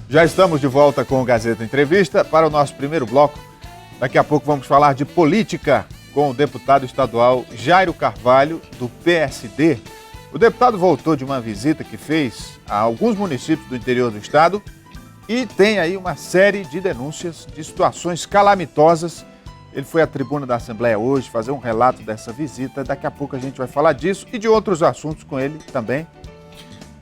Já estamos de volta com o Gazeta Entrevista para o nosso primeiro bloco. Daqui a pouco vamos falar de política com o deputado estadual Jairo Carvalho, do PSD. O deputado voltou de uma visita que fez a alguns municípios do interior do estado e tem aí uma série de denúncias de situações calamitosas. Ele foi à tribuna da Assembleia hoje fazer um relato dessa visita. Daqui a pouco a gente vai falar disso e de outros assuntos com ele também.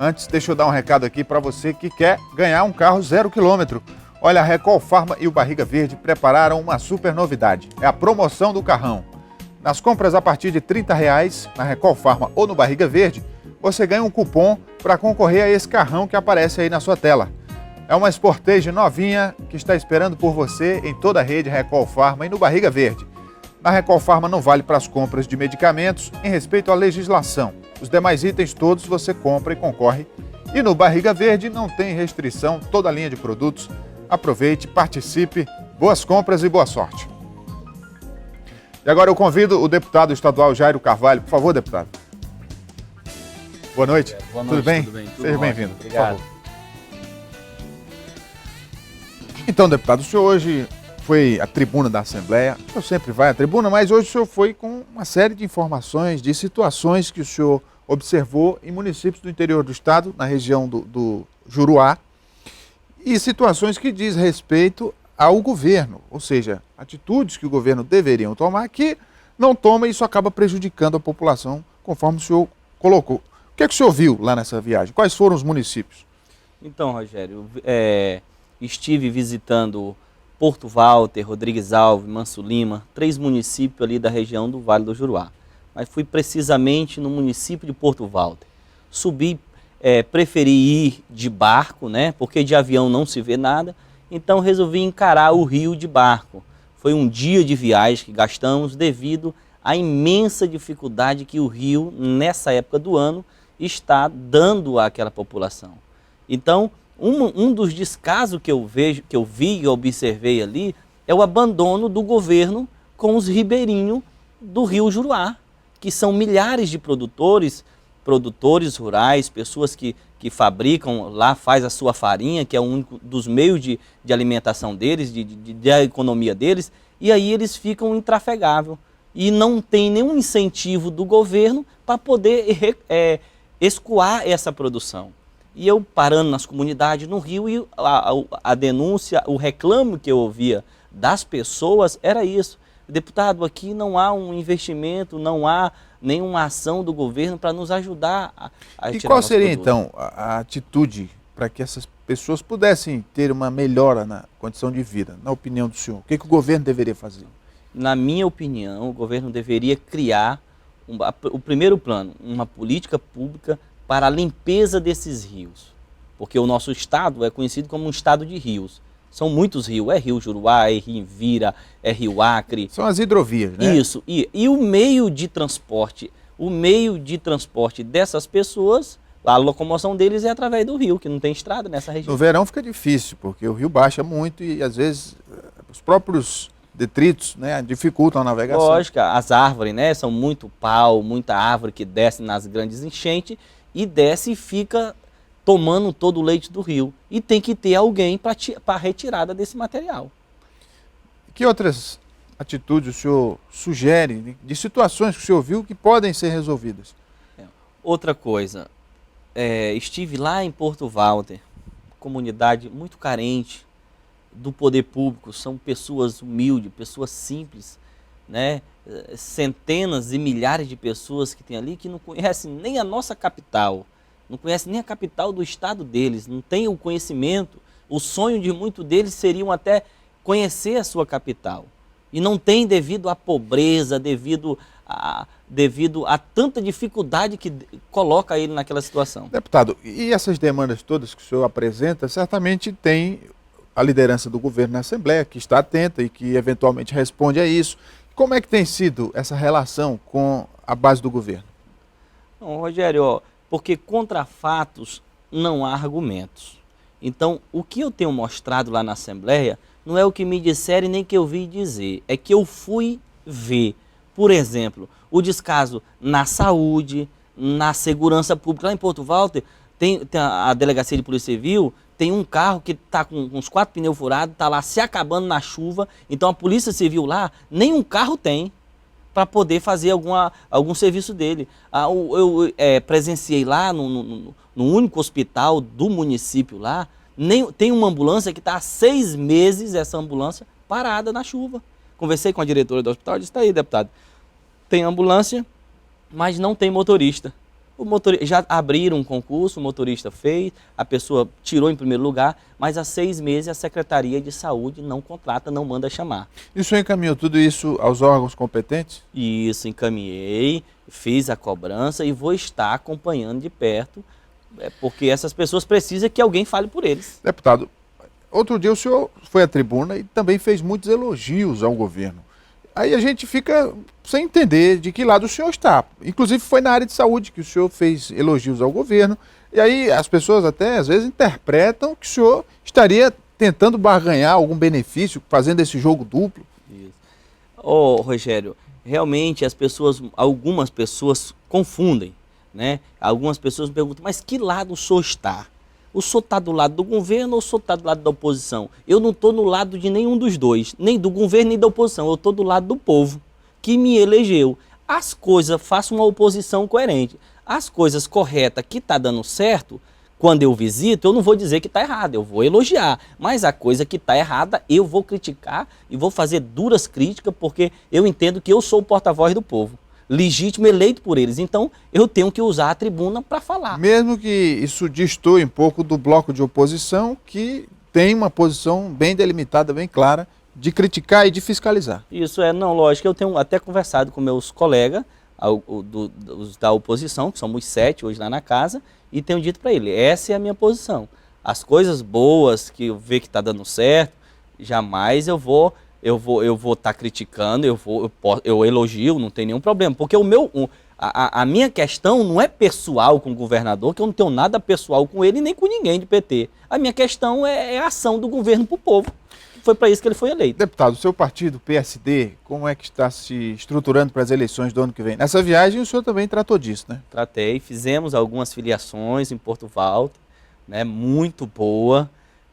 Antes, deixa eu dar um recado aqui para você que quer ganhar um carro 0 km. Olha, a Recol Pharma e o Barriga Verde prepararam uma super novidade. É a promoção do carrão. Nas compras a partir de R$ 30 na Recol Pharma ou no Barriga Verde, você ganha um cupom para concorrer a esse carrão que aparece aí na sua tela. É uma Sportage novinha que está esperando por você em toda a rede Recol Pharma e no Barriga Verde. Na Recol Pharma não vale para as compras de medicamentos em respeito à legislação. Os demais itens todos você compra e concorre. E no Barriga Verde não tem restrição, toda a linha de produtos. Aproveite, participe, boas compras e boa sorte. E agora eu convido o deputado estadual Jairo Carvalho. Por favor, deputado. Boa noite. Boa noite, tudo bem? Tudo bem. Tudo Seja ótimo. bem-vindo. Obrigado. Por favor. Então, deputado, o senhor hoje foi à tribuna da Assembleia. O senhor sempre vai à tribuna, mas hoje o senhor foi com uma série de informações, de situações que o senhor observou em municípios do interior do estado, na região do Juruá, e situações que diz respeito ao governo, ou seja, atitudes que o governo deveriam tomar que não toma e isso acaba prejudicando a população, conforme o senhor colocou. O que é que o senhor viu lá nessa viagem? Quais foram os municípios? Então, Rogério, estive visitando Porto Walter, Rodrigues Alves, Manso Lima, 3 municípios ali da região do Vale do Juruá. Mas fui precisamente no município de Porto Walter. Subi, preferi ir de barco, né? Porque de avião não se vê nada. Então resolvi encarar o rio de barco. Foi um dia de viagem que gastamos devido à imensa dificuldade que o rio, nessa época do ano, está dando àquela população. Então, um dos descasos que eu vi e observei ali é o abandono do governo com os ribeirinhos do rio Juruá, que são milhares de produtores rurais, pessoas que fabricam lá, faz a sua farinha, que é um dos meios de alimentação deles, da economia deles, e aí eles ficam intrafegáveis. E não tem nenhum incentivo do governo para poder escoar essa produção. E eu parando nas comunidades no Rio e a denúncia, o reclamo que eu ouvia das pessoas era isso. Deputado, aqui não há um investimento, não há nenhuma ação do governo para nos ajudar a E tirar qual nosso seria, produto. então, a atitude para que essas pessoas pudessem ter uma melhora na condição de vida, na opinião do senhor? O que o governo deveria fazer? Na minha opinião, o governo deveria criar o primeiro plano, uma política pública para a limpeza desses rios. Porque o nosso estado é conhecido como um estado de rios. São muitos rios, é Rio Juruá, é Rio Envira, é Rio Acre. São as hidrovias, né? Isso, e o meio de transporte dessas pessoas, a locomoção deles é através do rio, que não tem estrada nessa região. No verão fica difícil, porque o rio baixa muito e às vezes os próprios detritos, né, dificultam a navegação. Lógico, as árvores, né, são muito pau, muita árvore que desce nas grandes enchentes e desce e fica tomando todo o leite do rio. E tem que ter alguém para a retirada desse material. Que outras atitudes o senhor sugere, de situações que o senhor viu que podem ser resolvidas? Outra coisa, estive lá em Porto Walter, comunidade muito carente do poder público, são pessoas humildes, pessoas simples, né? Centenas e milhares de pessoas que tem ali que não conhecem nem a nossa capital, não conhecem nem a capital do estado deles, não têm o conhecimento. O sonho de muitos deles seriam até conhecer a sua capital. E não tem devido à pobreza, devido a tanta dificuldade que coloca ele naquela situação. Deputado, e essas demandas todas que o senhor apresenta, certamente tem a liderança do governo na Assembleia, que está atenta e que eventualmente responde a isso. Como é que tem sido essa relação com a base do governo? Não, Rogério, porque contra fatos não há argumentos. Então, o que eu tenho mostrado lá na Assembleia não é o que me disserem nem que eu vi dizer, é que eu fui ver. Por exemplo, o descaso na saúde, na segurança pública. Lá em Porto Walter, tem a Delegacia de Polícia Civil, tem um carro que está com uns 4 pneus furados, está lá se acabando na chuva, então a Polícia Civil lá, nenhum carro tem para poder fazer algum serviço dele. Eu presenciei lá no único hospital do município lá, tem uma ambulância que está há 6 meses, essa ambulância, parada na chuva. Conversei com a diretora do hospital, disse, tá aí, deputado, tem ambulância, mas não tem motorista. Já abriram um concurso, o motorista fez, a pessoa tirou em primeiro lugar, mas há 6 meses a Secretaria de Saúde não contrata, não manda chamar. E o senhor encaminhou tudo isso aos órgãos competentes? Isso, encaminhei, fiz a cobrança e vou estar acompanhando de perto, porque essas pessoas precisam que alguém fale por eles. Deputado, outro dia o senhor foi à tribuna e também fez muitos elogios ao governo. Aí a gente fica sem entender de que lado o senhor está. Inclusive foi na área de saúde que o senhor fez elogios ao governo. E aí as pessoas até às vezes interpretam que o senhor estaria tentando barganhar algum benefício, fazendo esse jogo duplo. Isso. Rogério, realmente algumas pessoas confundem, né? Algumas pessoas me perguntam, mas que lado o senhor está? O senhor está do lado do governo ou o senhor está do lado da oposição? Eu não estou no lado de nenhum dos dois, nem do governo nem da oposição. Eu estou do lado do povo que me elegeu. Faço uma oposição coerente. As coisas corretas que está dando certo, quando eu visito, eu não vou dizer que está errado, eu vou elogiar. Mas a coisa que está errada, eu vou criticar e vou fazer duras críticas, porque eu entendo que eu sou o porta-voz do povo. Legítimo, eleito por eles. Então, eu tenho que usar a tribuna para falar. Mesmo que isso destoe um pouco do bloco de oposição, que tem uma posição bem delimitada, bem clara, de criticar e de fiscalizar. Isso lógico, eu tenho até conversado com meus colegas da oposição, que somos 7 hoje lá na casa, e tenho dito para ele, essa é a minha posição. As coisas boas que eu vejo que está dando certo, jamais eu vou estar criticando, eu elogio, não tem nenhum problema. Porque a minha questão não é pessoal com o governador, que eu não tenho nada pessoal com ele, nem com ninguém de PT. A minha questão é a ação do governo para o povo. Foi para isso que ele foi eleito. Deputado, o seu partido, PSD, como é que está se estruturando para as eleições do ano que vem? Nessa viagem o senhor também tratou disso, né? Tratei, fizemos algumas filiações em Porto Walter, né, muito boa.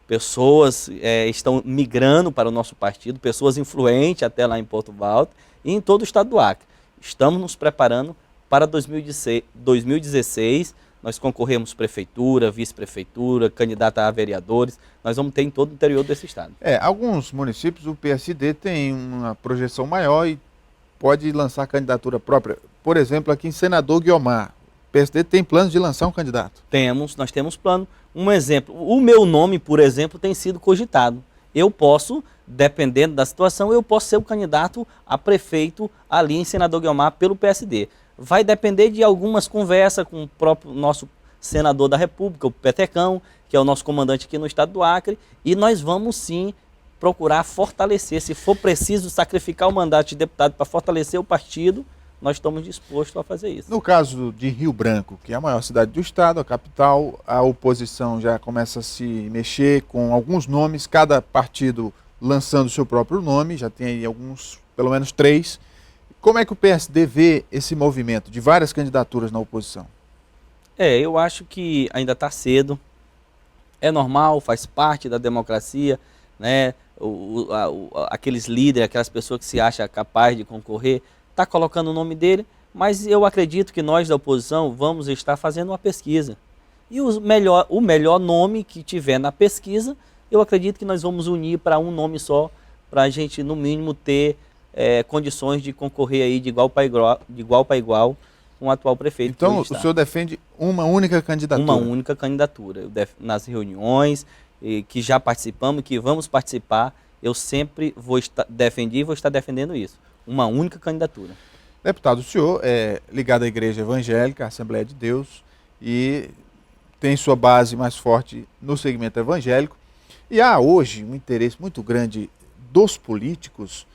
Pessoas estão migrando para o nosso partido, pessoas influentes até lá em Porto Walter e em todo o estado do Acre. Estamos nos preparando para 2016, nós concorremos prefeitura, vice-prefeitura, candidata a vereadores, nós vamos ter em todo o interior desse estado. Alguns municípios o PSD tem uma projeção maior e pode lançar candidatura própria. Por exemplo, aqui em Senador Guiomar, o PSD tem planos de lançar um candidato? Nós temos plano. Um exemplo, o meu nome, por exemplo, tem sido cogitado. Eu posso, dependendo da situação, eu posso ser o candidato a prefeito ali em Senador Guiomar pelo PSD. Vai depender de algumas conversas com o próprio nosso senador da República, o Petecão, que é o nosso comandante aqui no estado do Acre, e nós vamos sim procurar fortalecer, se for preciso sacrificar o mandato de deputado para fortalecer o partido, nós estamos dispostos a fazer isso. No caso de Rio Branco, que é a maior cidade do estado, a capital, a oposição já começa a se mexer com alguns nomes, cada partido lançando o seu próprio nome, já tem aí alguns, pelo menos 3. Como é que o PSD vê esse movimento de várias candidaturas na oposição? Eu acho que ainda está cedo, é normal, faz parte da democracia, né? Aqueles líderes, aquelas pessoas que se acham capazes de concorrer, está colocando o nome dele, mas eu acredito que nós da oposição vamos estar fazendo uma pesquisa. E o melhor nome que tiver na pesquisa, eu acredito que nós vamos unir para um nome só, para a gente, no mínimo, ter condições de concorrer aí de igual para igual com o atual prefeito. Então, o senhor defende uma única candidatura? Uma única candidatura. Nas reuniões que já participamos, que vamos participar, eu sempre vou estar defendendo isso. Uma única candidatura. Deputado, o senhor é ligado à Igreja Evangélica, à Assembleia de Deus, e tem sua base mais forte no segmento evangélico. E há hoje um interesse muito grande dos políticos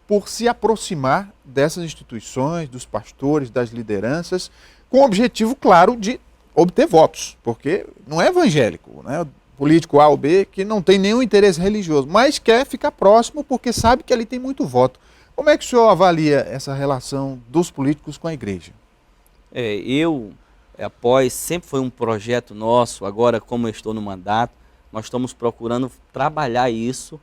por se aproximar dessas instituições, dos pastores, das lideranças, com o objetivo, claro, de obter votos, porque não é evangélico, né? Político A ou B que não tem nenhum interesse religioso, mas quer ficar próximo porque sabe que ali tem muito voto. Como é que o senhor avalia essa relação dos políticos com a igreja? Eu Sempre foi um projeto nosso, agora como eu estou no mandato, nós estamos procurando trabalhar isso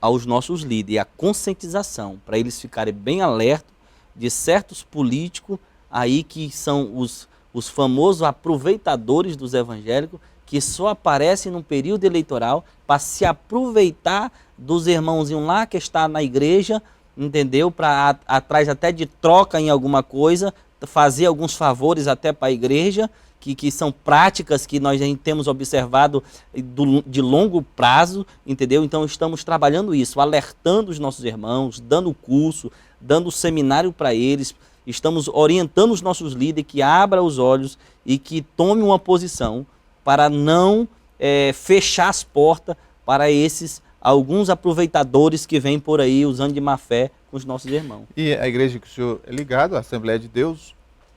aos nossos líderes, a conscientização, para eles ficarem bem alertos de certos políticos aí que são os famosos aproveitadores dos evangélicos, que só aparecem num período eleitoral para se aproveitar dos irmãozinhos lá que está na igreja, entendeu? Para atrás até de troca em alguma coisa, fazer alguns favores até para a igreja, que são práticas que nós temos observado de longo prazo, entendeu? Então estamos trabalhando isso, alertando os nossos irmãos, dando curso, dando seminário para eles, estamos orientando os nossos líderes que abram os olhos e que tomem uma posição para não fechar as portas para alguns aproveitadores que vêm por aí usando de má fé com os nossos irmãos. E a igreja que o senhor é ligado, a Assembleia de Deus,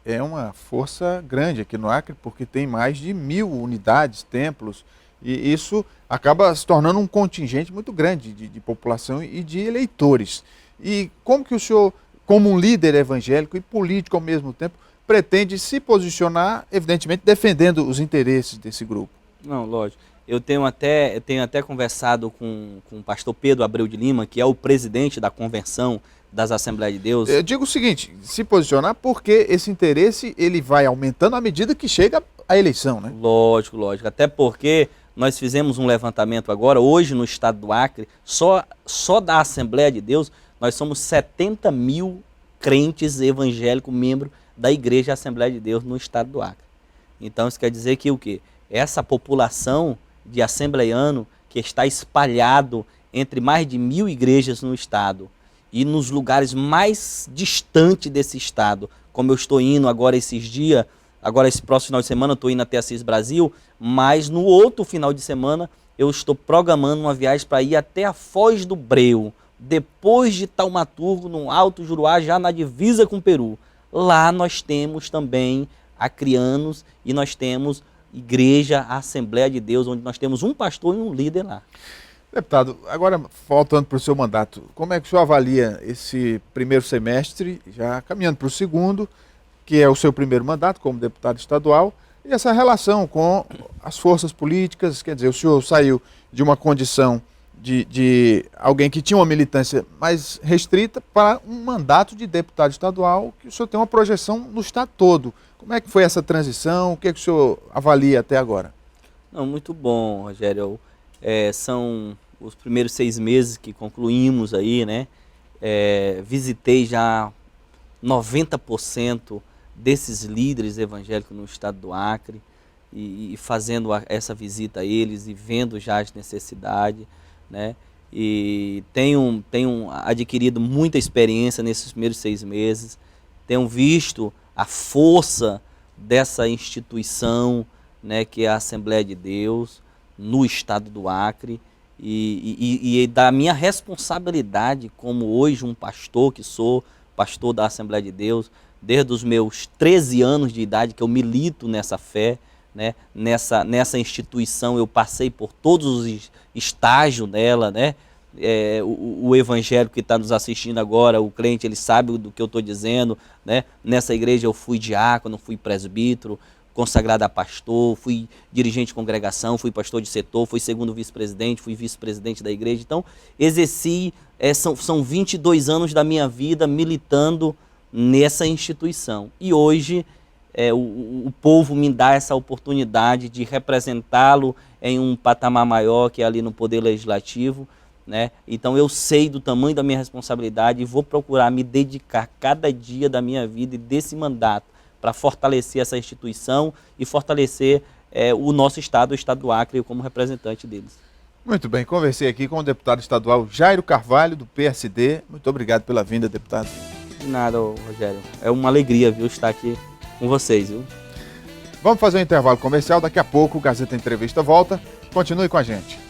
é uma força grande aqui no Acre, porque tem mais de 1000 unidades, templos, e isso acaba se tornando um contingente muito grande de população e de eleitores. E como que o senhor, como um líder evangélico e político ao mesmo tempo, pretende se posicionar, evidentemente, defendendo os interesses desse grupo? Não, lógico. Eu tenho até conversado com o pastor Pedro Abreu de Lima, que é o presidente da convenção das Assembleias de Deus. Eu digo o seguinte, se posicionar porque esse interesse ele vai aumentando à medida que chega a eleição, né? Lógico. Até porque nós fizemos um levantamento agora, hoje no estado do Acre, só da Assembleia de Deus, nós somos 70 mil crentes evangélicos, membros da Igreja Assembleia de Deus no estado do Acre. Então isso quer dizer que o quê? Essa população de assembleiano que está espalhado entre mais de 1000 igrejas no estado e nos lugares mais distantes desse estado, como eu estou indo agora esses dias, agora esse próximo final de semana eu estou indo até Assis Brasil, mas no outro final de semana eu estou programando uma viagem para ir até a Foz do Breu, depois de Taumaturgo, no Alto Juruá, já na divisa com o Peru. Lá nós temos também acreanos e nós temos igreja, a Assembleia de Deus, onde nós temos um pastor e um líder lá. Deputado, agora voltando para o seu mandato, como é que o senhor avalia esse primeiro semestre, já caminhando para o segundo, que é o seu primeiro mandato como deputado estadual, e essa relação com as forças políticas? Quer dizer, o senhor saiu de uma condição de alguém que tinha uma militância mais restrita para um mandato de deputado estadual, que o senhor tem uma projeção no estado todo. Como é que foi essa transição? O que é que o senhor avalia até agora? Não, muito bom, Rogério. São os primeiros 6 meses que concluímos aí, né? Visitei já 90% desses líderes evangélicos no estado do Acre e fazendo essa visita a eles e vendo já as necessidades, né? E tenho adquirido muita experiência nesses primeiros 6 meses, tenho visto a força dessa instituição, né, que é a Assembleia de Deus, no estado do Acre, e da minha responsabilidade como hoje um pastor, que sou pastor da Assembleia de Deus, desde os meus 13 anos de idade que eu milito nessa fé, né, nessa instituição, eu passei por todos os estágios dela, né? O evangélico que está nos assistindo agora, o crente, ele sabe do que eu estou dizendo, né? Nessa igreja eu fui diácono, fui presbítero, consagrado a pastor, fui dirigente de congregação, fui pastor de setor, fui segundo vice-presidente, fui vice-presidente da igreja. Então, exerci, são 22 anos da minha vida militando nessa instituição. E hoje o povo me dá essa oportunidade de representá-lo em um patamar maior, que é ali no Poder Legislativo, né? Então eu sei do tamanho da minha responsabilidade e vou procurar me dedicar cada dia da minha vida e desse mandato para fortalecer essa instituição e fortalecer o nosso estado, o estado do Acre, como representante deles. Muito bem, conversei aqui com o deputado estadual Jairo Carvalho, do PSD. Muito obrigado pela vinda, deputado. De nada, Rogério. É uma alegria, viu, estar aqui com vocês, viu? Vamos fazer um intervalo comercial, daqui a pouco o Gazeta Entrevista volta. Continue com a gente.